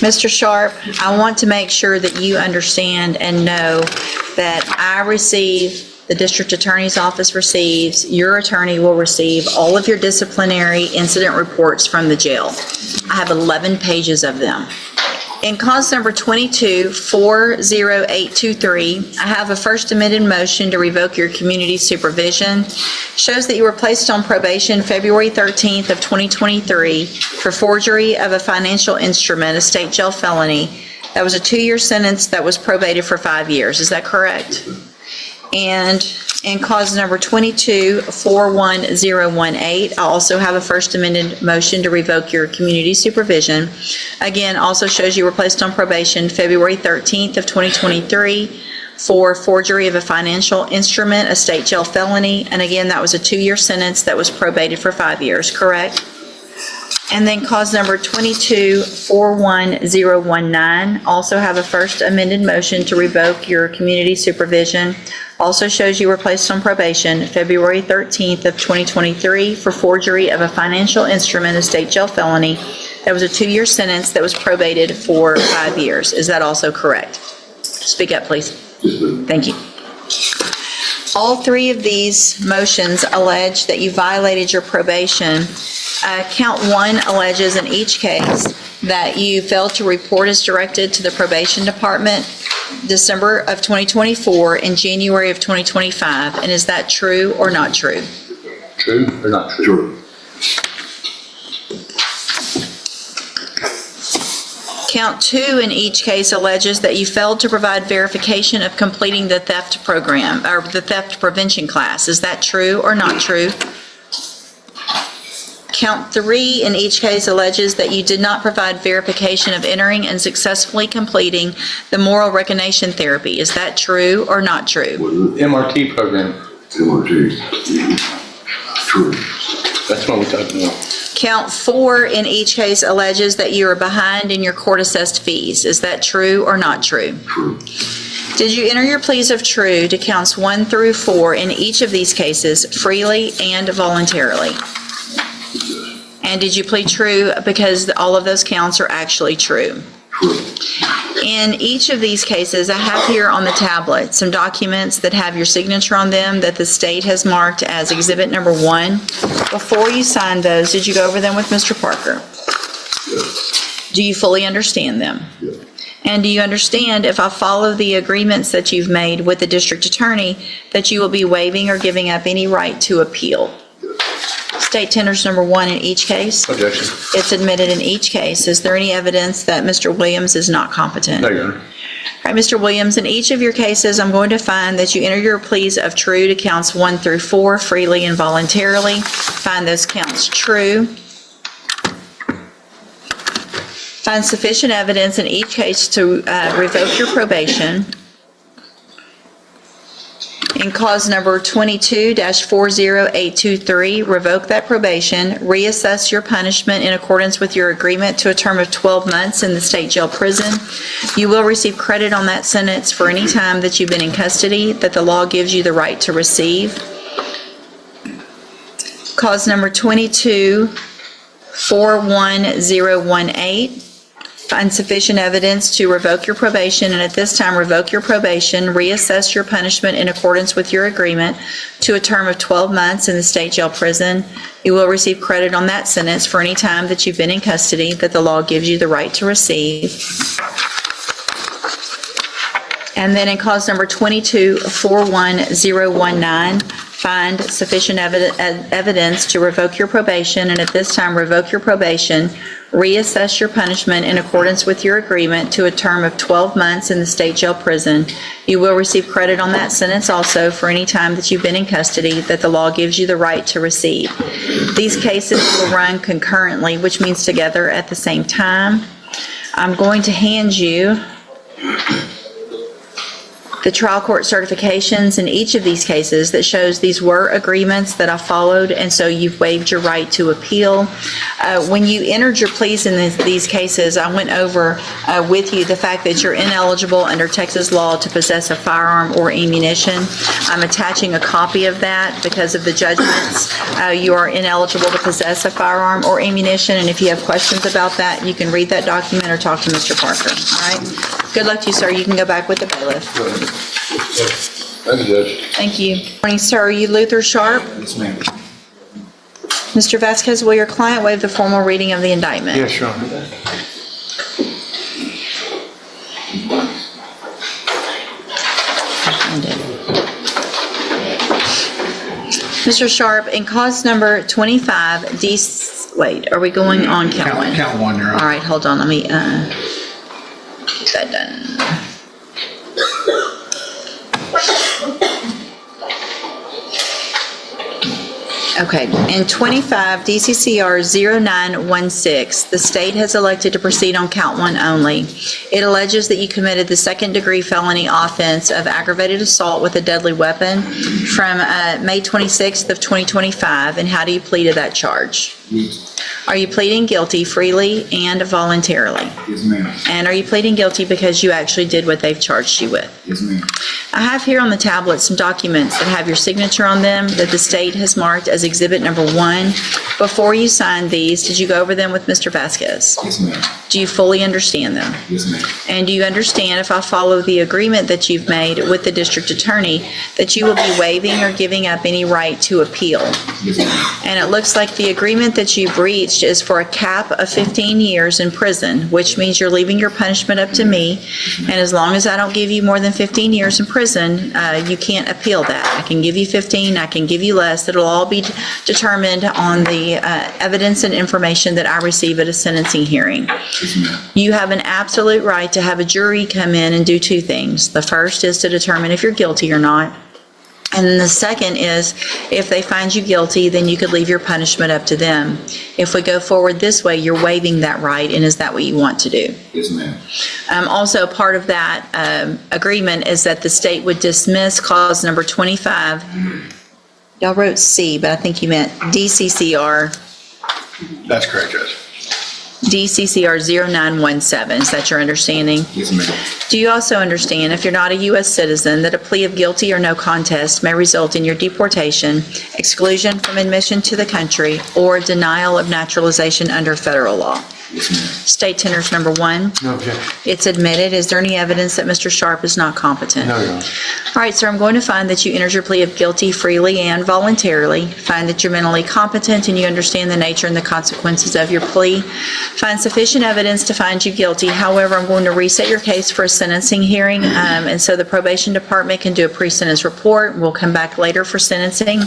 Mr. Sharp, I want to make sure that you understand and know that I receive, the district attorney's office receives, your attorney will receive all of your disciplinary incident reports from the jail. I have 11 pages of them. In cause number 22-40823, I have a first amended motion to revoke your community supervision. Shows that you were placed on probation February 13th of 2023 for forgery of a financial instrument, a state jail felony. That was a 2-year sentence that was probated for 5 years. Is that correct? And in cause number 22-41018, I also have a first amended motion to revoke your community supervision. Again, also shows you were placed on probation February 13th of 2023 for forgery of a financial instrument, a state jail felony. And again, that was a 2-year sentence that was probated for 5 years, correct? And then cause number 22-41019, also have a first amended motion to revoke your community supervision. Also shows you were placed on probation February 13th of 2023 for forgery of a financial instrument, a state jail felony. That was a 2-year sentence that was probated for 5 years. Is that also correct? Speak up, please. Thank you. All 3 of these motions allege that you violated your probation. Count 1 alleges in each case that you failed to report as directed to the probation department December of 2024 and January of 2025. And is that true or not true? True or not true? Count 2 in each case alleges that you failed to provide verification of completing the theft program or the theft prevention class. Is that true or not true? Count 3 in each case alleges that you did not provide verification of entering and successfully completing the moral recognition therapy. Is that true or not true? MRT program. MRT. True. That's what we're talking about. Count 4 in each case alleges that you are behind in your court-assessed fees. Is that true or not true? True. Did you enter your pleas of true to counts 1 through 4 in each of these cases freely and voluntarily? And did you plead true because all of those counts are actually true? True. In each of these cases, I have here on the tablet some documents that have your signature on them that the state has marked as exhibit number 1. Before you signed those, did you go over them with Mr. Parker? Yes. Do you fully understand them? Yes. And do you understand, if I follow the agreements that you've made with the district attorney, that you will be waiving or giving up any right to appeal? State tenders number 1 in each case. Objection. It's admitted in each case. Is there any evidence that Mr. Williams is not competent? No, Your Honor. All right, Mr. Williams, in each of your cases, I'm going to find that you enter your pleas of true to counts 1 through 4 freely and voluntarily. Find those counts true. Find sufficient evidence in each case to revoke your probation. In cause number 22-40823, revoke that probation, reassess your punishment in accordance with your agreement to a term of 12 months in the state jail prison. You will receive credit on that sentence for any time that you've been in custody that the law gives you the right to receive. Cause number 22-41018. Find sufficient evidence to revoke your probation, and at this time revoke your probation, reassess your punishment in accordance with your agreement to a term of 12 months in the state jail prison. You will receive credit on that sentence for any time that you've been in custody that the law gives you the right to receive. And then in cause number 22-41019, find sufficient evidence to revoke your probation, and at this time revoke your probation, reassess your punishment in accordance with your agreement to a term of 12 months in the state jail prison. You will receive credit on that sentence also for any time that you've been in custody that the law gives you the right to receive. These cases will run concurrently, which means together at the same time. I'm going to hand you the trial court certifications in each of these cases that shows these were agreements that I followed, and so you've waived your right to appeal. When you entered your pleas in these cases, I went over with you the fact that you're ineligible under Texas law to possess a firearm or ammunition. I'm attaching a copy of that because of the judgments. You are ineligible to possess a firearm or ammunition, and if you have questions about that, you can read that document or talk to Mr. Parker, all right? Good luck to you, sir. You can go back with the bailiff. Thank you, Judge. Thank you. Morning, sir. Are you Luther Sharp? Yes, ma'am. Mr. Vasquez, will your client waive the formal reading of the indictment? Yes, Your Honor. I did. Mr. Sharp, in cause number 25, wait, are we going on count one? Count one, Your Honor. All right, hold on, let me, get that done. Okay, in 25 DCCR 0916, the state has elected to proceed on count one only. It alleges that you committed the second-degree felony offense of aggravated assault with a deadly weapon from May 26th of 2025, and how do you plead to that charge? Yes. Are you pleading guilty freely and voluntarily? Yes, ma'am. And are you pleading guilty because you actually did what they've charged you with? Yes, ma'am. I have here on the tablet some documents that have your signature on them that the state has marked as exhibit number 1. Before you signed these, did you go over them with Mr. Vasquez? Yes, ma'am. Do you fully understand them? Yes, ma'am. And do you understand, if I follow the agreement that you've made with the district attorney, that you will be waiving or giving up any right to appeal? Yes, ma'am. And it looks like the agreement that you've reached is for a cap of 15 years in prison, which means you're leaving your punishment up to me. And as long as I don't give you more than 15 years in prison, you can't appeal that. I can give you 15, I can give you less. It'll all be determined on the evidence and information that I receive at a sentencing hearing. Yes, ma'am. You have an absolute right to have a jury come in and do two things. The first is to determine if you're guilty or not. And then the second is, if they find you guilty, then you could leave your punishment up to them. If we go forward this way, you're waiving that right, and is that what you want to do? Yes, ma'am. Also, part of that agreement is that the state would dismiss cause number 25. Y'all wrote C, but I think you meant DCCR. That's correct, Judge. DCCR 0917. Is that your understanding? Yes, ma'am. Do you also understand, if you're not a U.S. citizen, that a plea of guilty or no contest may result in your deportation, exclusion from admission to the country, or denial of naturalization under federal law? Yes, ma'am. State tenders number 1. No objection. It's admitted. Is there any evidence that Mr. Sharp is not competent? No, Your Honor. All right, sir, I'm going to find that you entered your plea of guilty freely and voluntarily. Find that you're mentally competent and you understand the nature and the consequences of your plea. Find sufficient evidence to find you guilty. However, I'm going to reset your case for a sentencing hearing, and so the probation department can do a pre-sentence report. We'll come back later for sentencing.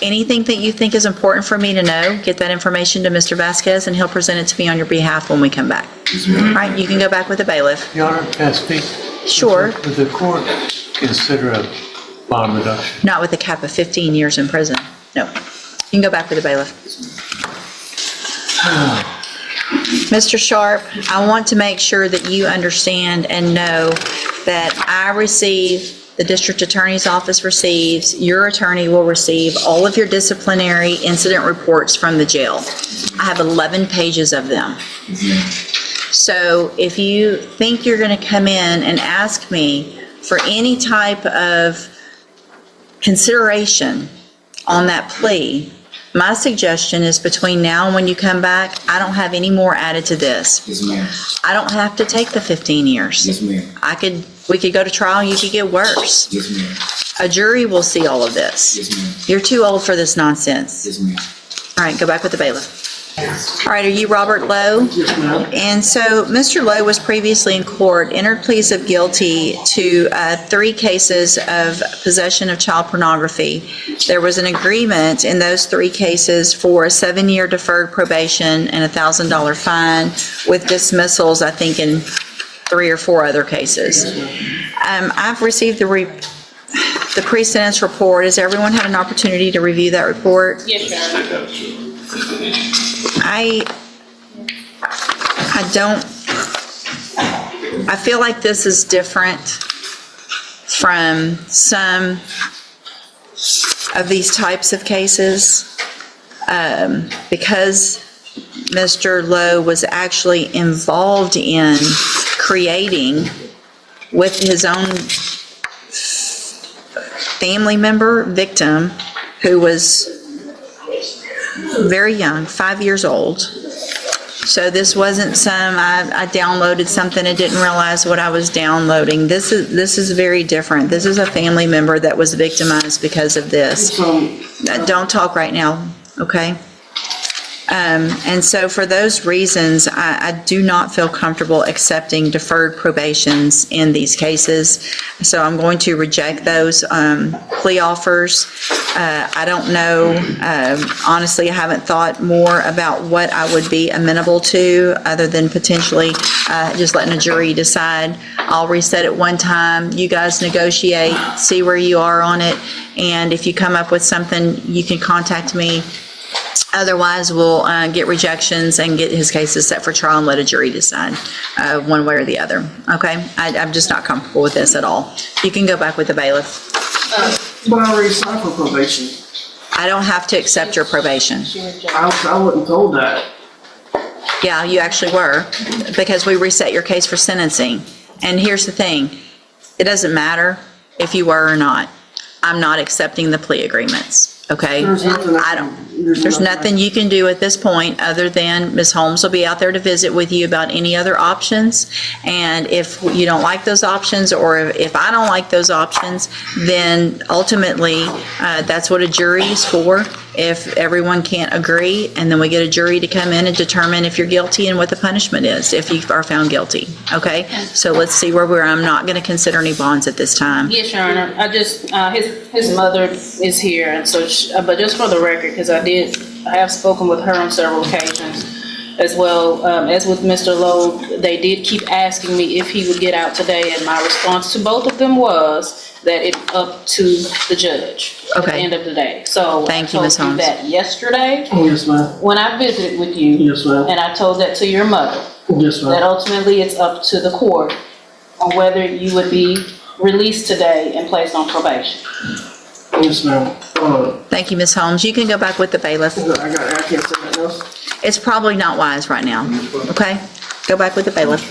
Anything that you think is important for me to know, get that information to Mr. Vasquez, and he'll present it to me on your behalf when we come back. Yes, ma'am. All right, you can go back with the bailiff. Your Honor, can I speak? Sure. Would the court consider a bond reduction? Not with a cap of 15 years in prison. No. You can go back with the bailiff. Mr. Sharp, I want to make sure that you understand and know that I receive, the district attorney's office receives, your attorney will receive all of your disciplinary incident reports from the jail. I have 11 pages of them. So if you think you're going to come in and ask me for any type of consideration on that plea, my suggestion is between now and when you come back, I don't have any more added to this. Yes, ma'am. I don't have to take the 15 years. Yes, ma'am. We could go to trial and you could get worse. Yes, ma'am. A jury will see all of this. Yes, ma'am. You're too old for this nonsense. Yes, ma'am. All right, go back with the bailiff. All right, are you Robert Lowe? Yes, ma'am. And so Mr. Lowe was previously in court, entered pleas of guilty to 3 cases of possession of child pornography. There was an agreement in those 3 cases for a 7-year deferred probation and a $1,000 fine with dismissals, I think, in 3 or 4 other cases. I've received the pre-sentence report. Has everyone had an opportunity to review that report? Yes, Your Honor. I feel like this is different from some of these types of cases, because Mr. Lowe was actually involved in creating with his own family member victim who was very young, 5 years old. So this wasn't I downloaded something and didn't realize what I was downloading. This is very different. This is a family member that was victimized because of this. Don't talk right now, okay? And so for those reasons, I do not feel comfortable accepting deferred probations in these cases. So I'm going to reject those plea offers. I don't know, honestly, I haven't thought more about what I would be amenable to other than potentially just letting a jury decide. I'll reset it one time. You guys negotiate, see where you are on it. And if you come up with something, you can contact me. Otherwise, we'll get rejections and get his cases set for trial and let a jury decide one way or the other. Okay? I'm just not comfortable with this at all. You can go back with the bailiff. But I already signed for probation. I don't have to accept your probation. I wasn't told that. Yeah, you actually were, because we reset your case for sentencing. And here's the thing, it doesn't matter if you were or not. I'm not accepting the plea agreements, okay? There's nothing you can do at this point other than Ms. Holmes will be out there to visit with you about any other options. And if you don't like those options, or if I don't like those options, then ultimately, that's what a jury is for. If everyone can't agree, and then we get a jury to come in and determine if you're guilty and what the punishment is if you are found guilty, okay? So let's see where we're, I'm not gonna consider any bonds at this time. Yes, Your Honor. I just, his mother is here, and so, but just for the record, because I have spoken with her on several occasions as well, as with Mr. Lowe, they did keep asking me if he would get out today, and my response to both of them was that it's up to the judge at the Okay. end of the day. So Thank you, I Ms. told you Holmes. that yesterday Yes, ma'am. when I visited with you, Yes, ma'am. and I told that to your mother. Yes, That ma'am. ultimately it's up to the court on whether you would be released today and placed on probation. Yes, ma'am. Thank you, Ms. Holmes. You can go back with the bailiff. I can't say nothing else. It's probably not wise right now, okay? Go back with the bailiff.